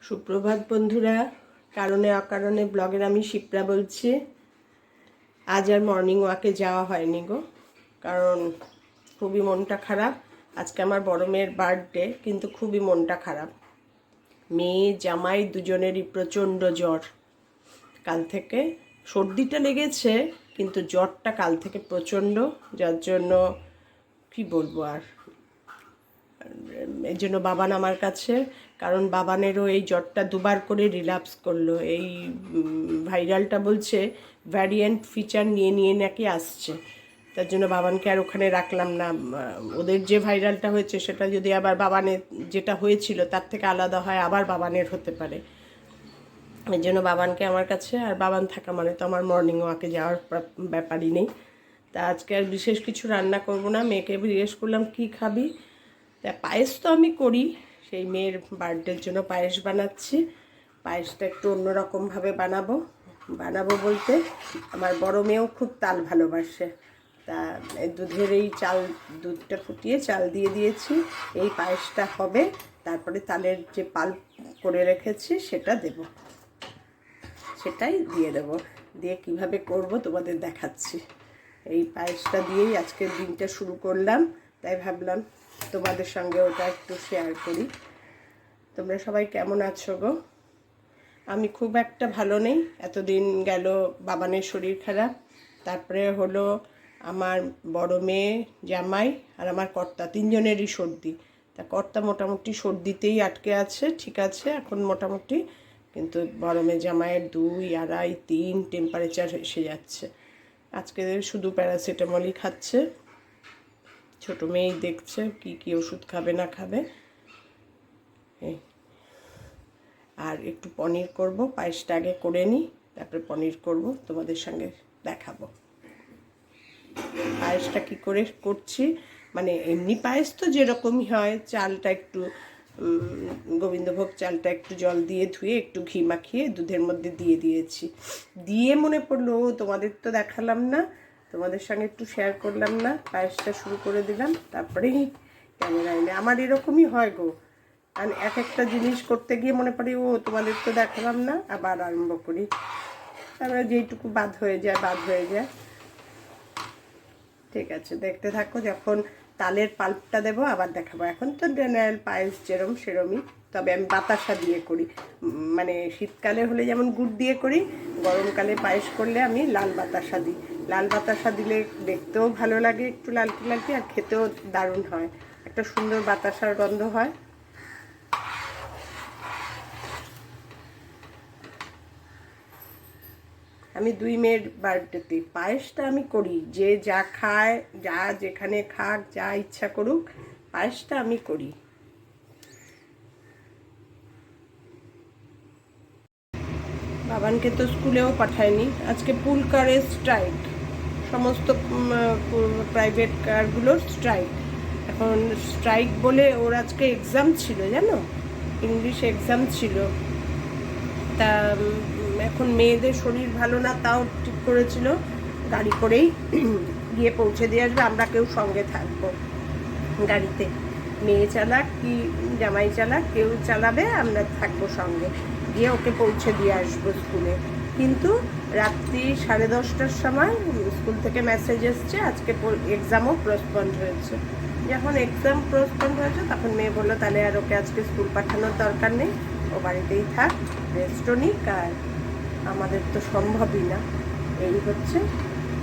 সুপ্রভাত বন্ধুরা, কারণে অকারণে ব্লগের আমি শিপ্রা বলছি। আজ আর মর্নিং ওয়াকে যাওয়া হয়নি গো, কারণ খুবই মনটা খারাপ। আজকে আমার বড় মেয়ের বার্থডে, কিন্তু খুবই মনটা খারাপ। মেয়ে জামাই দুজনেরই প্রচণ্ড জ্বর। কাল থেকে সর্দিটা লেগেছে, কিন্তু জ্বরটা কাল থেকে প্রচণ্ড, যার জন্য কি বলবো আর। এই জন্য বাবান আমার কাছে, কারণ বাবানেরও এই জ্বরটা দুবার করে রিল্যাপস করলো। এই ভাইরালটা বলছে ভ্যারিয়েন্ট ফিচার নিয়ে নিয়ে নাকি আসছে, তার জন্য বাবানকে আর ওখানে রাখলাম না। ওদের যে ভাইরালটা হয়েছে সেটা যদি আবার বাবানের যেটা হয়েছিল তার থেকে আলাদা হয়, আবার বাবানের হতে পারে। এই জন্য বাবানকে আমার কাছে, আর বাবান থাকা মানে তো আমার মর্নিং ওয়াকে যাওয়ার ব্যাপারই নেই। তা আজকে আর বিশেষ কিছু রান্না করব না। মেয়েকে জিজ্ঞেস করলাম কী খাবি, তা পায়েস তো আমি করি, সেই মেয়ের বার্থডের জন্য পায়েস বানাচ্ছি। পায়েসটা একটু অন্যরকমভাবে বানাবো বলতে, আমার বড় মেয়েও খুব তাল ভালোবাসে। তা দুধের এই দুধটা ফুটিয়ে চাল দিয়ে দিয়েছি। এই পায়েসটা হবে, তারপরে তালের যে পাল্প করে রেখেছি সেটা সেটাই দিয়ে দেবো। দিয়ে কিভাবে করব তোমাদের দেখাচ্ছি। এই পায়েসটা দিয়েই আজকের দিনটা শুরু করলাম, তাই ভাবলাম তোমাদের সঙ্গে ওটা একটু শেয়ার করি। তোমরা সবাই কেমন আছো গো? আমি খুব একটা ভালো নেই। এতদিন গেল বাবানের শরীর খারাপ, তারপরে হলো আমার বড় মেয়ে, জামাই আর আমার কর্তা, তিনজনেরই সর্দি। তা কর্তা মোটামুটি সর্দিতেই আটকে আছে, ঠিক আছে এখন মোটামুটি, কিন্তু বড় মেয়ে জামাইয়ের 2, 2.5, 3 টেম্পারেচার এসে যাচ্ছে। আজকে শুধু প্যারাসিটামলই খাচ্ছে। ছোটো মেয়েই দেখছে কি ওষুধ খাবে না খাবে। আর একটু পনির করব, পায়েসটা আগে করে নিই, তারপরে পনির করব, তোমাদের সঙ্গে দেখাবো পায়েসটা কি করে করছি। মানে এমনি পায়েস তো যেরকমই হয়, চালটা একটু গোবিন্দভোগ চালটা একটু জল দিয়ে ধুয়ে একটু ঘি মাখিয়ে দুধের মধ্যে দিয়ে দিয়েছি। দিয়ে মনে পড়লো তোমাদের তো দেখালাম না, তোমাদের সঙ্গে একটু শেয়ার করলাম না। পায়েসটা শুরু করে দিলাম, তারপরেই ক্যামেরা এনে আমার এরকমই হয় গো। আর এক একটা জিনিস করতে গিয়ে মনে পড়ে তোমাদের তো দেখালাম না, আবার আরম্ভ করি। তারপরে যেইটুকু বাদ হয়ে যায়। ঠিক আছে, দেখতে থাকো। যখন তালের পাল্পটা দেবো আবার দেখাবো। এখন তো জেনারেল পায়েস সেরমই, তবে আমি বাতাসা দিয়ে করি। মানে শীতকালে হলে যেমন গুড় দিয়ে করি, গরমকালে পায়েস করলে আমি লাল বাতাসা দিই। লাল বাতাসা দিলে দেখতেও ভালো লাগে, একটু লালটি, আর খেতেও দারুণ হয়। একটা সুন্দর বাতাসার গন্ধ হয়। আমি 2 মেয়ের বার্থডেতে পায়েসটা আমি করি, যে যা খায়, যা যেখানে খাক, যা ইচ্ছা করুক, পায়েসটা আমি করি। বাবানকে তো স্কুলেও পাঠায়নি, আজকে পুল কারের স্ট্রাইক, সমস্ত প্রাইভেট কারগুলোর স্ট্রাইক। এখন স্ট্রাইক বলে ওর আজকে এক্সাম ছিল, জানো, ইংলিশ এক্সাম ছিল। তা এখন মেয়েদের শরীর ভালো না, তাও ঠিক করেছিল গাড়ি করেই গিয়ে পৌঁছে দিয়ে আসবে, আমরা কেউ সঙ্গে থাকবো গাড়িতে। মেয়ে চালাক কি জামাই চালাক, কেউ চালাবে, আমরা থাকবো সঙ্গে, গিয়ে ওকে পৌঁছে দিয়ে আসবো স্কুলে। কিন্তু রাত্রি 10:30টার সময় স্কুল থেকে মেসেজ এসছে আজকে এক্সামও পোস্টপন্ড হয়েছে। যখন এক্সাম পোস্টপন্ড হয়েছে তখন মেয়ে বললো তাহলে আর ওকে আজকে স্কুল পাঠানোর দরকার নেই, ও বাড়িতেই থাক, রেস্টও নিক। আর আমাদের তো সম্ভবই না। এই হচ্ছে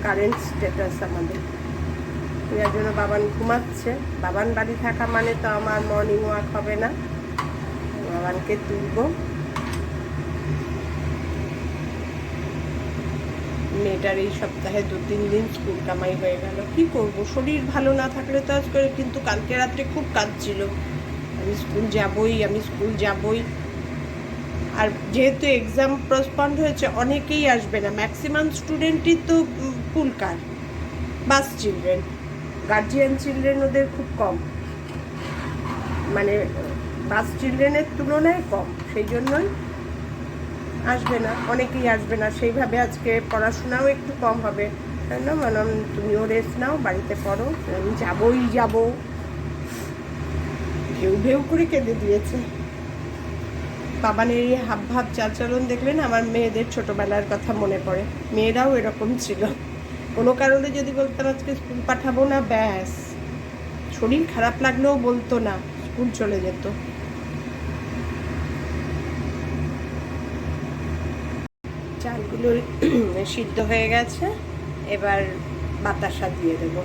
কারেন্ট স্ট্যাটাস আমাদের। যার জন্য বাবান ঘুমাচ্ছে। বাবান বাড়ি থাকা মানে তো আমার মর্নিং ওয়াক হবে না। বাবানকে তুলব। মেয়েটার এই সপ্তাহে 2-3 দিন স্কুল কামাই হয়ে গেল। কি করব, শরীর ভালো না থাকলে তো আজকে, কিন্তু কালকে রাত্রে খুব কাঁদছিল, আমি স্কুল যাবই। আর যেহেতু এক্সাম পোস্টপন্ড হয়েছে, অনেকেই আসবে না, ম্যাক্সিমাম স্টুডেন্টই তো পুলকার, বাস চিলড্রেন, গার্জিয়ান চিলড্রেন ওদের খুব কম, মানে বাস চিলড্রেনের তুলনায় কম, সেই জন্যই আসবে না, অনেকেই আসবে না। সেইভাবে আজকে পড়াশোনাও একটু কম হবে, তাই না? মানে তুমিও রেস্ট নাও, বাড়িতে পড়ো, আমি যাবো। ভেউ করে কেঁদে দিয়েছে। বাবানের এই হাব ভাব চালচলন দেখলে না আমার মেয়েদের ছোটোবেলার কথা মনে পড়ে। মেয়েরাও এরকম ছিল। কোনো কারণে যদি বলতাম আজকে স্কুল পাঠাবো না, ব্যাস শরীর খারাপ লাগলেও বলতো না, স্কুল চলে যেত। চালগুলো সিদ্ধ হয়ে গেছে, এবার বাতাসা দিয়ে দেবো,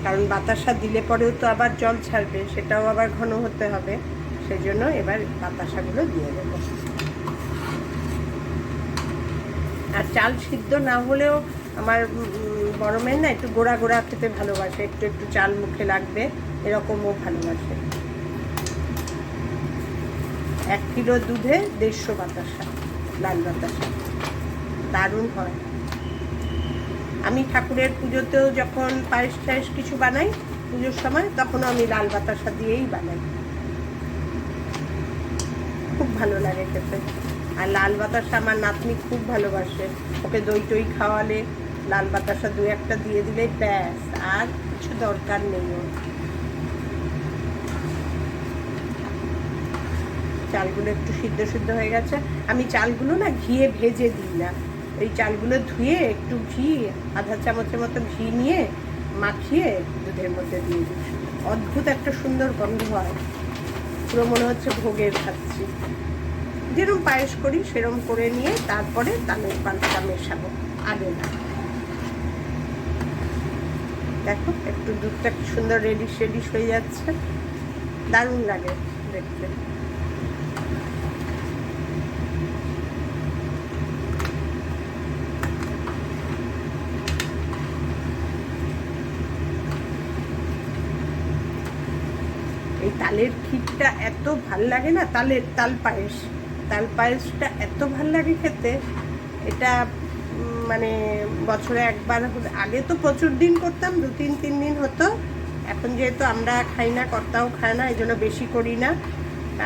কারণ বাতাসা দিলে পরেও তো আবার জল ছাড়বে, সেটাও আবার ঘন হতে হবে, সেই জন্য এবার বাতাসাগুলো দিয়ে দেবো। আর চাল সিদ্ধ না হলেও আমার বড় মেয়ে না একটু গোড়া গোড়া খেতে ভালোবাসে, একটু একটু চাল মুখে লাগবে এরকমও ভালোবাসে। 1 কিলো দুধে 150 বাতাসা, লাল বাতাসা দারুণ হয়। আমি ঠাকুরের পুজোতেও যখন পায়েস টায়েস কিছু বানাই পুজোর সময়, তখনও আমি লাল বাতাসা দিয়েই বানাই, খুব ভালো লাগে খেতে। আর লাল বাতাসা আমার নাতনি খুব ভালোবাসে, ওকে দই টই খাওয়ালে লাল বাতাসা 2-1টা দিয়ে দিলে ব্যাস, আর কিছু দরকার নেই ওর। চালগুলো একটু সিদ্ধ সিদ্ধ হয়ে গেছে। আমি চালগুলো না ঘিয়ে ভেজে দিই না, এই চালগুলো ধুয়ে একটু ঘি, আধা চামচের মতো ঘি নিয়ে মাখিয়ে দুধের মধ্যে দিয়ে দিই। অদ্ভুত একটা সুন্দর গন্ধ হয়, পুরো মনে হচ্ছে ভোগের খাচ্ছি। যেরকম পায়েস করি সেরকম করে নিয়ে তারপরে তালের পাল্পটা মেশাবো, আগে না। দেখো একটু দুধটা কি সুন্দর রেডিশ রেডিশ হয়ে যাচ্ছে, দারুণ লাগে দেখতে। এই তালের ক্ষীরটা এত ভাল লাগে না, তাল পায়েসটা এত ভাল লাগে খেতে। এটা মানে বছরে একবার, আগে তো প্রচুর দিন করতাম, 2-3 দিন হতো। এখন যেহেতু আমরা খাই না, কর্তাও খায় না, এই জন্য বেশি করি না।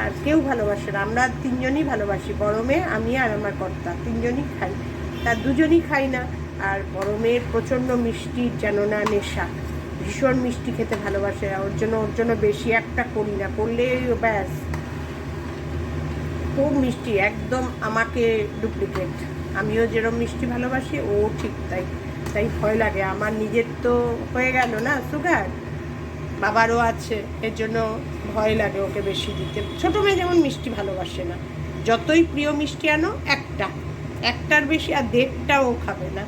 আর কেউ ভালোবাসে না, আমরা 3জনই ভালোবাসি, বড় মেয়ে, আমি আর আমার কর্তা 3জনই খাই। তার 2জনই খাই না। আর বড় মেয়ের প্রচণ্ড মিষ্টি যেন না নেশা, ভীষণ মিষ্টি খেতে ভালোবাসে, ওর জন্য বেশি একটা করি না, করলে ব্যাস খুব মিষ্টি, একদম আমাকে ডুপ্লিকেট। আমিও যেরকম মিষ্টি ভালোবাসি ও ঠিক তাই ভয় লাগে আমার। নিজের তো হয়ে গেল না সুগার, বাবারও আছে, এর জন্য ভয় লাগে ওকে বেশি দিতে। ছোটো মেয়ে যেমন মিষ্টি ভালোবাসে না, যতই প্রিয় মিষ্টি আনো একটার বেশি আর 1.5টাও খাবে না,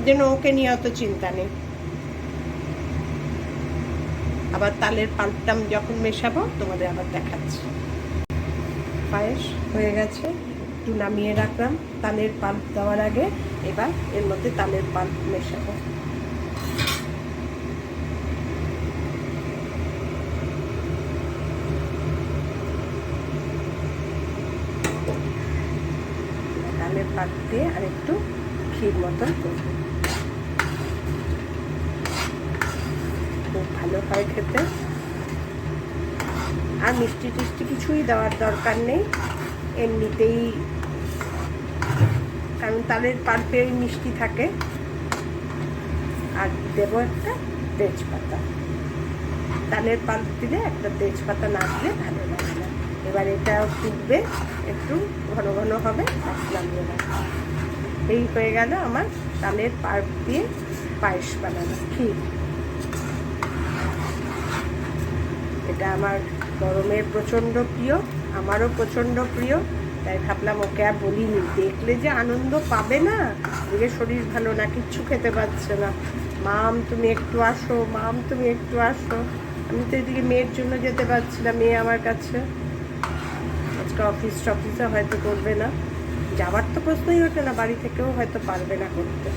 যেন ওকে নিয়ে অত চিন্তা নেই। আবার তালের পাল্পটা যখন মেশাবো তোমাদের আবার দেখাচ্ছি। পায়েস হয়ে গেছে, একটু নামিয়ে রাখলাম তালের পাল্প দেওয়ার আগে। এবার এর মধ্যে তালের পাল্প মেশাবো। তালের পাল্প দিয়ে আর একটু ক্ষীর মতন করবো, খুব ভালো হয় খেতে। আর মিষ্টি টিষ্টি কিছুই দেওয়ার দরকার নেই, এমনিতেই, কারণ তালের পাল্পে মিষ্টি থাকে। আর দেবো একটা তেজপাতা, তালের পাল্প দিলে একটা তেজপাতা না দিলে ভালো লাগে না। এবার এটা ফুটবে, একটু ঘন ঘন হবে, নামিয়ে রাখবো। এই হয়ে গেল আমার তালের পাল্প দিয়ে পায়েস বানানো ক্ষীর। এটা আমার গরমের প্রচণ্ড প্রিয়, আমারও প্রচণ্ড প্রিয়, তাই ভাবলাম ওকে আর বলিনি, দেখলে যে আনন্দ পাবে না, দেখে শরীর ভালো না, কিচ্ছু খেতে পারছে না, মাম তুমি একটু আসো, মাম তুমি একটু আসো। আমি তো এদিকে মেয়ের জন্য যেতে পারছি না, মেয়ে আমার কাছে আজকে অফিসে হয়তো করবে না, যাওয়ার তো প্রশ্নই ওঠে না, বাড়ি থেকেও হয়তো পারবে না করতে।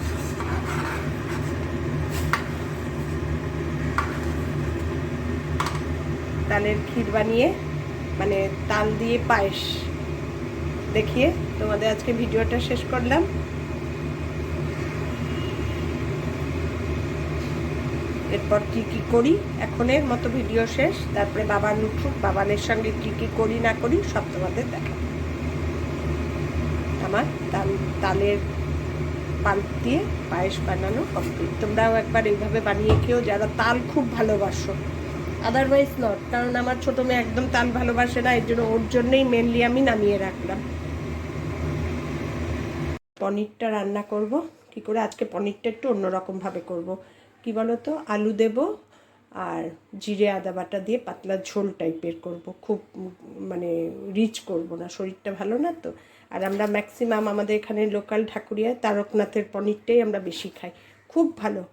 তালের ক্ষীর বানিয়ে, মানে তাল দিয়ে পায়েস দেখিয়ে তোমাদের আজকে ভিডিওটা শেষ করলাম। এরপর কি করি, এখনের মতো ভিডিও শেষ, তারপরে বাবার উঠুক, বাবানের সঙ্গে কি করি না করি সব তোমাদের দেখাবো। আমার তালের পাল্প দিয়ে পায়েস বানানো কমপ্লিট। তোমরাও একবার এইভাবে বানিয়ে খেও, যারা তাল খুব ভালোবাসো। আদারওয়াইজ নট, কারণ আমার ছোটো মেয়ে একদম তাল ভালোবাসে না, এর জন্য ওর জন্যেই মেনলি আমি নামিয়ে রাখলাম। পনিরটা রান্না করব কি করে, আজকে পনিরটা একটু অন্যরকমভাবে করব। কি বলো তো, আলু দেব আর জিরে আদা বাটা দিয়ে পাতলা ঝোল টাইপের করব, খুব মানে রিচ করব না, শরীরটা ভালো না তো। আর আমরা ম্যাক্সিমাম আমাদের এখানে লোকাল ঠাকুরিয়া তারকনাথের পনিরটাই আমরা বেশি খাই, খুব ভালো।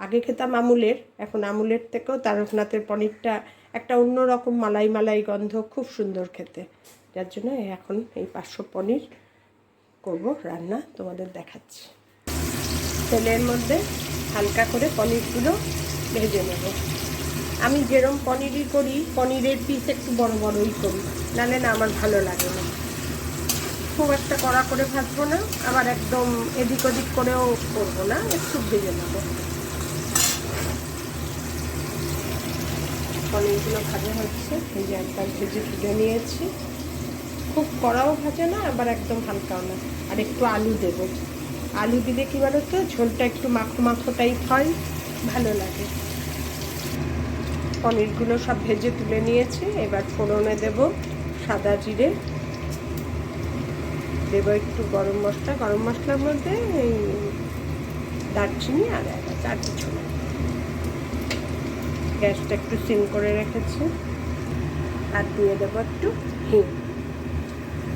আগে খেতাম আমুলের, এখন আমুলের থেকেও তারকনাথের পনিরটা একটা অন্যরকম মালাই মালাই গন্ধ, খুব সুন্দর খেতে। যার জন্য এখন এই 500 পনির করব রান্না, তোমাদের দেখাচ্ছি। তেলের মধ্যে হালকা করে পনিরগুলো ভেজে নেব। আমি যেরকম পনিরই করি, পনিরের পিস একটু বড় বড়ই করি, নাহলে না আমার ভালো লাগে না। খুব একটা কড়া করে ভাজবো না, আবার একদম এদিক ওদিক করেও করবো না, একটু ভেজে নেব। পনিরগুলো ভাজা হচ্ছে, এই যে একবার ভেজে তুলে নিয়েছি। খুব কড়াও ভাজে না, আবার একদম হালকাও না। আর একটু আলু দেব, আলু দিলে কী বলো তো, ঝোলটা একটু মাখো মাখো টাইপ হয়, ভালো লাগে। পনিরগুলো সব ভেজে তুলে নিয়েছি, এবার ফোড়নে দেব সাদা জিরে, দেব একটু গরম মশলা, গরম মশলার মধ্যে এই দারচিনি আর এলাচ, আর কিছু না। গ্যাসটা একটু সিম করে রেখেছি, আর দিয়ে দেবো একটু হিং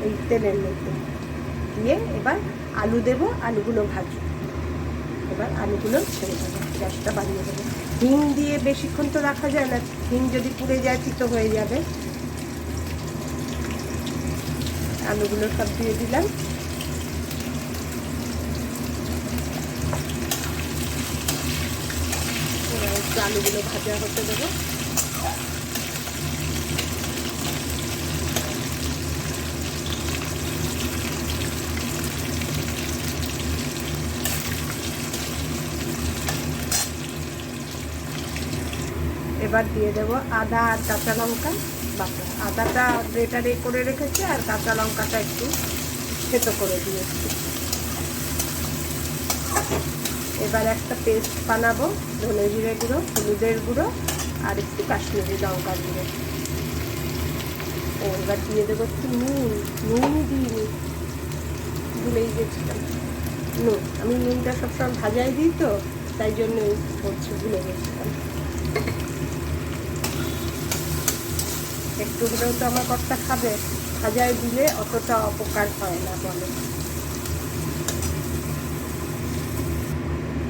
এই তেলের মধ্যে দিয়ে। এবার আলু দেব, আলুগুলো ভাজবো। এবার আলুগুলো ছেড়ে দেবো, গ্যাসটা বাড়িয়ে দেবো। হিং দিয়ে বেশিক্ষণ তো রাখা যায় না, হিং যদি পুড়ে যায় তিতো হয়ে যাবে। আলুগুলো সব দিয়ে দিলাম। আলুগুলো ভাজা হতে দেবো। এবার দিয়ে দেবো আদা আর কাঁচা লঙ্কা বাটা। আদাটা গ্রেটারে করে রেখেছি, আর কাঁচা লঙ্কাটা একটু থেতো করে দিয়েছি। এবার একটা পেস্ট বানাবো, ধনে জিরে গুঁড়ো, হলুদের গুঁড়ো আর একটু কাশ্মীরি লঙ্কা গুঁড়ো। এবার দিয়ে দেবো একটু নুন, নুনই দিইনি, ভুলেই গেছিলাম নুন। আমি নুনটা সবসময় ভাজাই দিই তো, তাই জন্যই হচ্ছে, ভুলে গেছিলাম। একটু হলেও তো আমার কর্তা খাবে, ভাজায় দিলে অতটা অপকার হয় না বলে।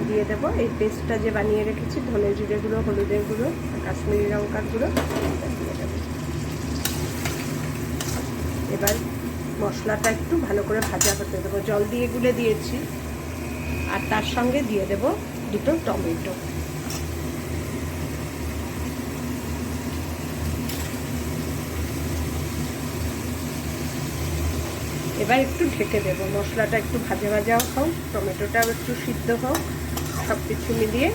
দিয়ে দেবো এই পেস্টটা যে বানিয়ে রেখেছি, ধনে জিরে গুঁড়ো, হলুদের গুঁড়ো আর কাশ্মীরি লঙ্কার গুঁড়ো দিয়ে দেবো। এবার মশলাটা একটু ভালো করে ভাজা হতে দেবো, জল দিয়ে গুলে দিয়েছি। আর তার সঙ্গে দিয়ে দেবো দুটো টমেটো। এবার একটু ঢেকে দেবো, মশলাটা একটু ভাজা ভাজাও হোক, টমেটোটাও একটু সিদ্ধ হোক, সব কিছু মিলিয়ে।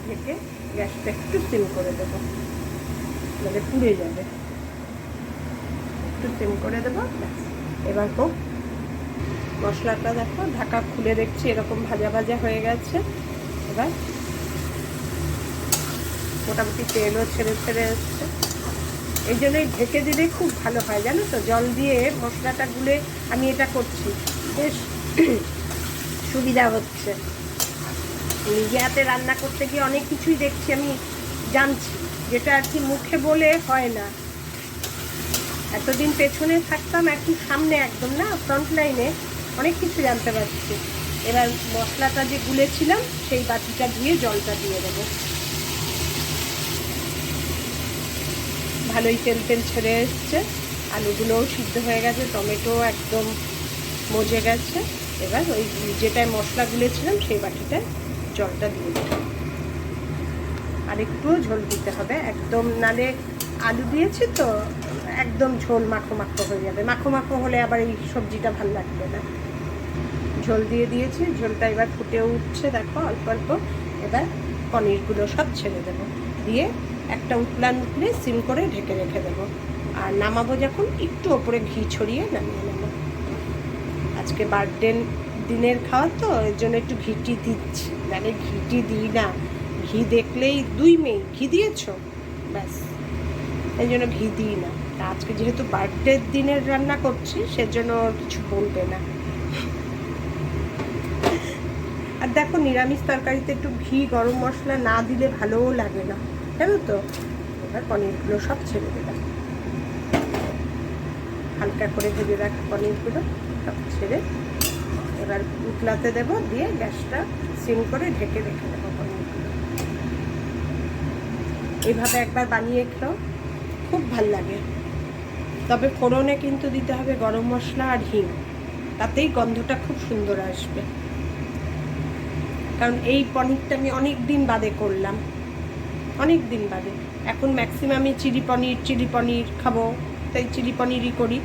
ঢেকে গ্যাসটা একটু সিম করে দেবো, মানে পুড়ে যাবে। একটু সিম করে দেবো, এবার হোক। মশলাটা দেখো, ঢাকা খুলে দেখছি এরকম ভাজা ভাজা হয়ে গেছে। এবার মোটামুটি তেলও ছেড়ে ছেড়ে এসছে, এই জন্যই ঢেকে দিলে খুব ভালো হয়, জানো তো। জল দিয়ে মশলাটা গুলে আমি এটা করছি, বেশ সুবিধা হচ্ছে। নিজে হাতে রান্না করতে গিয়ে অনেক কিছুই দেখছি, আমি জানছি, যেটা আর কি মুখে বলে হয় না। এতদিন পেছনে থাকতাম, এখন সামনে একদম না, ফ্রন্ট লাইনে অনেক কিছু জানতে পারছি। এবার মশলাটা যে গুলেছিলাম সেই বাটিটা দিয়ে জলটা দিয়ে দেবো। ভালোই তেল তেল ছেড়ে এসছে, আলুগুলোও সিদ্ধ হয়ে গেছে, টমেটো একদম মজে গেছে। এবার ওই যেটায় মশলা গুলেছিলাম সেই বাটিটায় জলটা দিয়ে দেবো। আর একটুও ঝোল দিতে হবে একদম, নালে আলু দিয়েছি তো একদম ঝোল মাখো মাখো হয়ে যাবে। মাখো মাখো হলে আবার এই সবজিটা ভালো লাগবে না। ঝোল দিয়ে দিয়েছি, ঝোলটা এবার ফুটে উঠছে দেখো অল্প অল্প। এবার পনিরগুলো সব ছেড়ে দেবো, দিয়ে একটা উতলান উঠলে সিম করে ঢেকে রেখে দেবো। আর নামাবো যখন একটু ওপরে ঘি ছড়িয়ে নামিয়ে নেবো। আজকে দিনের খাওয়া তো এর জন্য একটু ঘিটি দিচ্ছি, মানে ঘিটি দিই না, ঘি দেখলেই 2 মেয়ে ঘি দিয়েছো ব্যাস, এই জন্য ঘি দিই না। আজকে যেহেতু বার্থডের দিনের রান্না করছি সেজন্য কিছু বলবে না। আর দেখো নিরামিষ তরকারিতে একটু ঘি গরম মশলা না দিলে ভালোও লাগে না, জানো তো। এবার পনিরগুলো সব ছেড়ে দেবে, হালকা করে ভেজে রাখা পনিরগুলো সব ছেড়ে এবার উতলাতে দেবো, দিয়ে গ্যাসটা সিম করে ঢেকে রেখে দেবো পনিরগুলো। এইভাবে একবার বানিয়ে খাও, খুব ভাল লাগে। তবে ফোড়নে কিন্তু দিতে হবে গরম মশলা আর হিং, তাতেই গন্ধটা খুব সুন্দর আসবে। কারণ এই পনিরটা আমি অনেক দিন বাদে করলাম, অনেক দিন বাদে। এখন ম্যাক্সিমামই চিলি পনির খাবো, তাই চিলি পনিরই করি।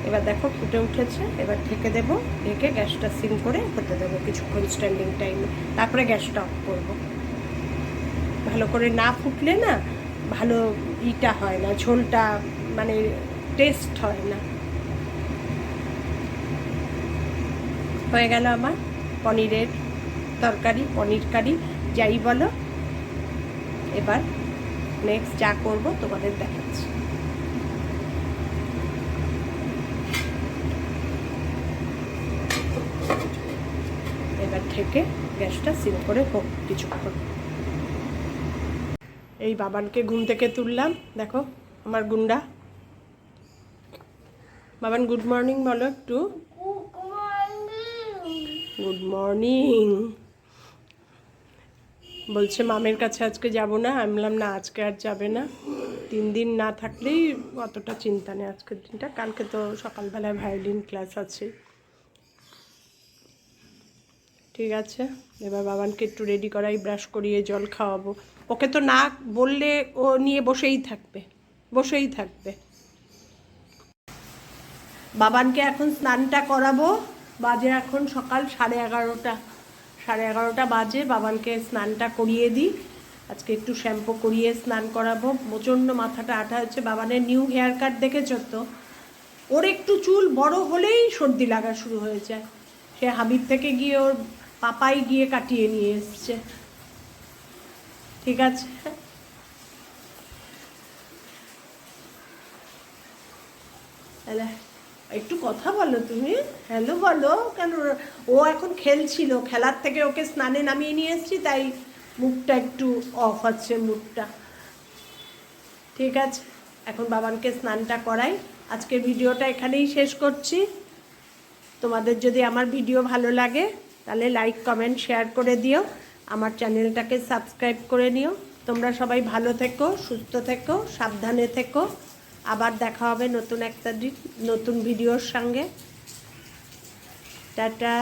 এবার দেখো ফুটে উঠেছে, এবার ঢেকে দেবো, ঢেকে গ্যাসটা সিম করে হতে দেবো কিছুক্ষণ স্ট্যান্ডিং টাইমে, তারপরে গ্যাসটা অফ করবো। ভালো করে না ফুটলে না ভালো ইটা হয় না, ঝোলটা মানে টেস্ট হয় না। হয়ে গেল আমার পনিরের তরকারি, পনির কারি যাই বলো। এবার নেক্সট যা করব তোমাদের দেখাচ্ছি। এবার থেকে গ্যাসটা সিম করে হোক কিছুক্ষণ। এই বাবানকে ঘুম থেকে তুললাম, দেখো আমার গুন্ডা। বাবান গুড মর্নিং বলো একটু। Good morning. বলছে মামের কাছে আজকে যাব না। আমি বললাম না, আজকে আর যাবে না, 3 দিন না থাকলেই অতটা চিন্তা নেই আজকের দিনটা, কালকে তো সকালবেলায় ভায়োলিন ক্লাস আছে। ঠিক আছে, এবার বাবানকে একটু রেডি করাই, ব্রাশ করিয়ে জল খাওয়াবো। ওকে তো না বললে ও নিয়ে বসেই থাকবে। বাবানকে এখন স্নানটা করাবো, বাজে এখন সকাল 11:30 বাজে। বাবানকে স্নানটা করিয়ে দিই, আজকে একটু শ্যাম্পু করিয়ে স্নান করাবো। প্রচণ্ড মাথাটা আঠা হচ্ছে। বাবানের নিউ হেয়ার কাট দেখেছো তো, ওর একটু চুল বড় হলেই সর্দি লাগা শুরু হয়ে যায়। সে হাবিব থেকে গিয়ে ওর পাপাই গিয়ে কাটিয়ে নিয়ে এসছে। ঠিক আছে, একটু কথা বলো তুমি, হ্যালো বলো। কেন ও এখন খেলছিল, খেলার থেকে ওকে স্নানে নামিয়ে নিয়ে এসেছি, তাই মুখটা একটু অফ আছে মুখটা। ঠিক আছে, এখন বাবানকে স্নানটা করাই। আজকের ভিডিওটা এখানেই শেষ করছি। তোমাদের যদি আমার ভিডিও ভালো লাগে তাহলে লাইক কমেন্ট শেয়ার করে দিও, আমার চ্যানেলটাকে সাবস্ক্রাইব করে নিও। তোমরা সবাই ভালো থেকো, সুস্থ থেকো, সাবধানে থেকো। আবার দেখা হবে নতুন একটা নতুন ভিডিওর সঙ্গে। টাটা।